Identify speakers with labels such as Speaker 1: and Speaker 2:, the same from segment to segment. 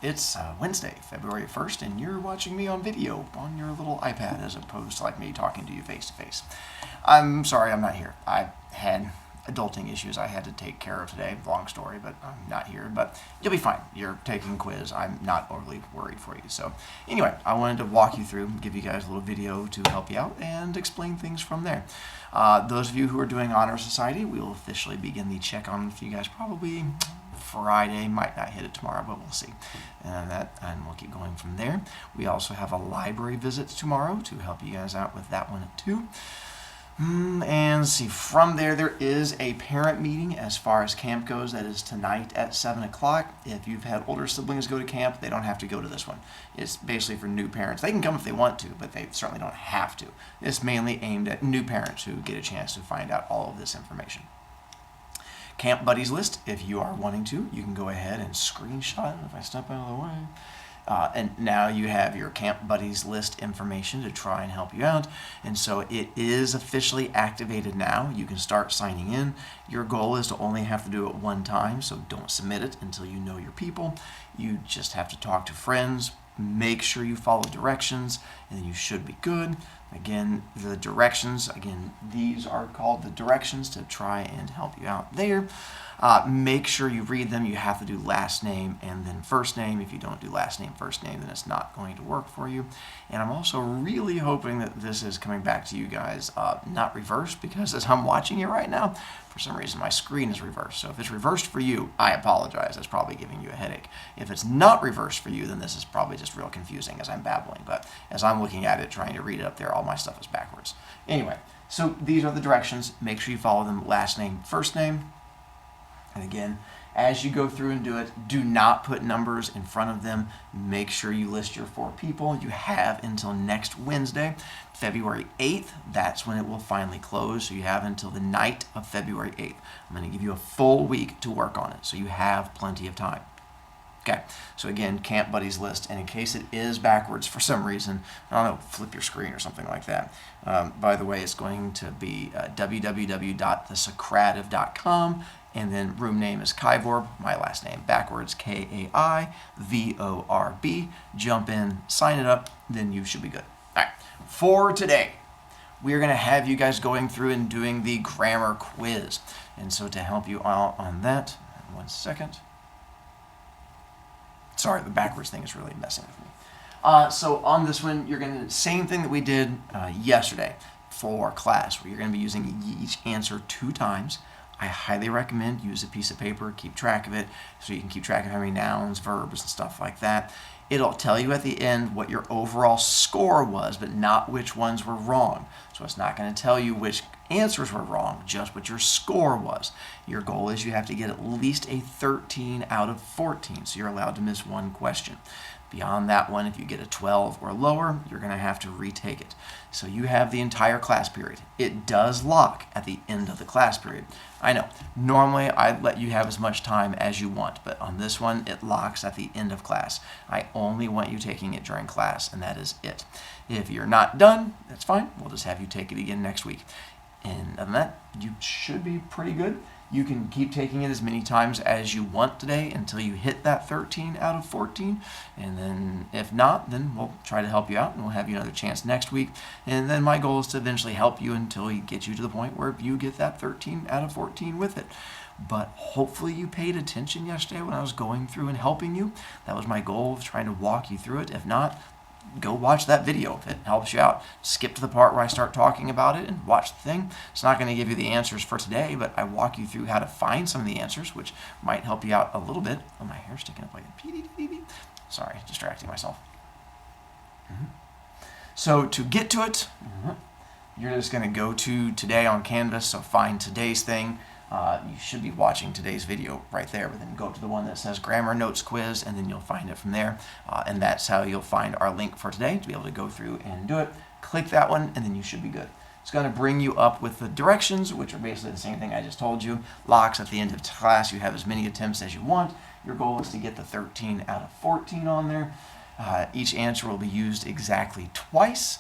Speaker 1: It's Wednesday, February 1st, and you're watching me on video on your little iPad as opposed to like me talking to you face to face. I'm sorry I'm not here. I had adulting issues I had to take care of today. Long story, but I'm not here. But you'll be fine. You're taking a quiz. I'm not overly worried for you. So anyway, I wanted to walk you through, give you guys a little video to help you out and explain things from there. Those of you who are doing Honor Society, we will officially begin the check on for you guys probably Friday. Might not hit it tomorrow, but we'll see. And we'll keep going from there. We also have a library visit tomorrow to help you guys out with that one too. And see, from there is a parent meeting as far as camp goes. That is tonight at 7 o'clock. If you've had older siblings go to camp, they don't have to go to this one. It's basically for new parents. They can come if they want to, but they certainly don't have to. It's mainly aimed at new parents who get a chance to find out all of this information. Camp Buddies list, if you are wanting to, you can go ahead and screenshot it if I step out of the way. And now you have your Camp Buddies list information to try and help you out. And so it is officially activated now. You can start signing in. Your goal is to only have to do it one time, so don't submit it until you know your people. You just have to talk to friends. Make sure you follow directions, and then you should be good. Again, the directions, these are called the directions to try and help you out there. Make sure you read them. You have to do last name and then first name. If you don't do last name, first name, then it's not going to work for you. And I'm also really hoping that this is coming back to you guys, not reversed, because as I'm watching it right now, for some reason my screen is reversed. So if it's reversed for you, I apologize. That's probably giving you a headache. If it's not reversed for you, then this is probably just real confusing as I'm babbling. But as I'm looking at it, trying to read it up there, all my stuff is backwards. Anyway, so these are the directions. Make sure you follow them. Last name, first name. And again, as you go through and do it, do not put numbers in front of them. Make sure you list your 4 people. You have until next Wednesday, February 8th. That's when it will finally close. So you have until the night of February 8th. I'm going to give you a full week to work on it, so you have plenty of time. Okay, so again, Camp Buddies list, and in case it is backwards for some reason, I don't know, flip your screen or something like that. By the way, it's going to be www.thesocrative.com, and then room name is Kaivorb, my last name backwards, K-A-I-V-O-R-B. Jump in, sign it up, then you should be good. All right, for today, we are going to have you guys going through and doing the grammar quiz. And so to help you out on that, 1 second. Sorry, the backwards thing is really messing with me. So on this one, you're going to do the same thing that we did yesterday for class, where you're going to be using each answer 2 times. I highly recommend use a piece of paper, keep track of it, so you can keep track of how many nouns, verbs, and stuff like that. It'll tell you at the end what your overall score was, but not which ones were wrong. So it's not going to tell you which answers were wrong, just what your score was. Your goal is you have to get at least a 13 out of 14, so you're allowed to miss 1 question. Beyond that one, if you get a 12 or lower, you're going to have to retake it. So you have the entire class period. It does lock at the end of the class period. I know, normally I'd let you have as much time as you want, but on this one, it locks at the end of class. I only want you taking it during class, and that is it. If you're not done, that's fine. We'll just have you take it again next week. And other than that, you should be pretty good. You can keep taking it as many times as you want today until you hit that 13 out of 14. And then if not, then we'll try to help you out and we'll have you another chance next week. And then my goal is to eventually help you until we get you to the point where you get that 13 out of 14 with it. But hopefully you paid attention yesterday when I was going through and helping you. That was my goal, of trying to walk you through it. If not, go watch that video if it helps you out. Skip to the part where I start talking about it and watch the thing. It's not going to give you the answers for today, but I walk you through how to find some of the answers, which might help you out a little bit. Oh, my hair's sticking up like a pee-dee-dee-dee. Sorry, distracting myself. So to get to it, you're just going to go to today on Canvas, so find today's thing. You should be watching today's video right there, but then go to the one that says Grammar Notes Quiz, and then you'll find it from there. And that's how you'll find our link for today to be able to go through and do it. Click that one, and then you should be good. It's going to bring you up with the directions, which are basically the same thing I just told you. Locks at the end of class. You have as many attempts as you want. Your goal is to get the 13 out of 14 on there. Each answer will be used exactly twice.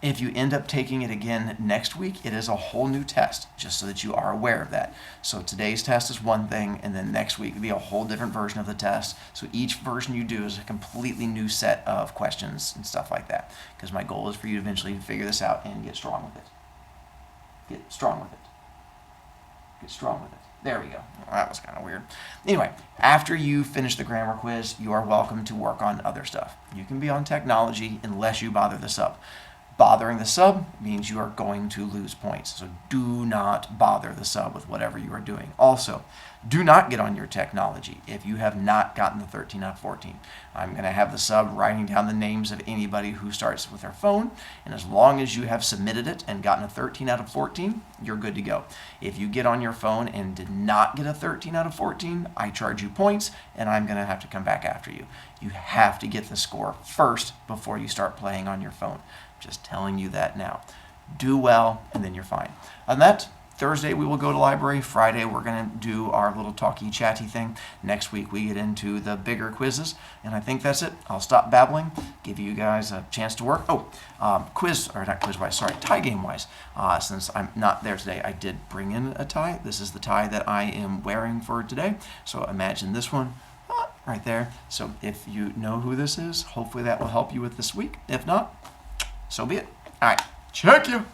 Speaker 1: If you end up taking it again next week, it is a whole new test, just so that you are aware of that. So today's test is one thing, and then next week will be a whole different version of the test. So each version you do is a completely new set of questions and stuff like that. Because my goal is for you to eventually figure this out and get strong with it. Get strong with it. Get strong with it. There we go. Well, that was kind of weird. Anyway, after you finish the grammar quiz, you are welcome to work on other stuff. You can be on technology unless you bother the sub. Bothering the sub means you are going to lose points. So do not bother the sub with whatever you are doing. Also, do not get on your technology if you have not gotten the 13 out of 14. I'm going to have the sub writing down the names of anybody who starts with their phone, and as long as you have submitted it and gotten a 13 out of 14, you're good to go. If you get on your phone and did not get a 13 out of 14, I charge you points, and I'm going to have to come back after you. You have to get the score first before you start playing on your phone. Just telling you that now. Do well, and then you're fine. On that, Thursday we will go to library. Friday we're going to do our little talky chatty thing. Next week we get into the bigger quizzes, and I think that's it. I'll stop babbling, give you guys a chance to work. Tie game wise. Since I'm not there today, I did bring in a tie. This is the tie that I am wearing for today. So imagine this one right there. So if you know who this is, hopefully that will help you with this week. If not, so be it. All right, check you.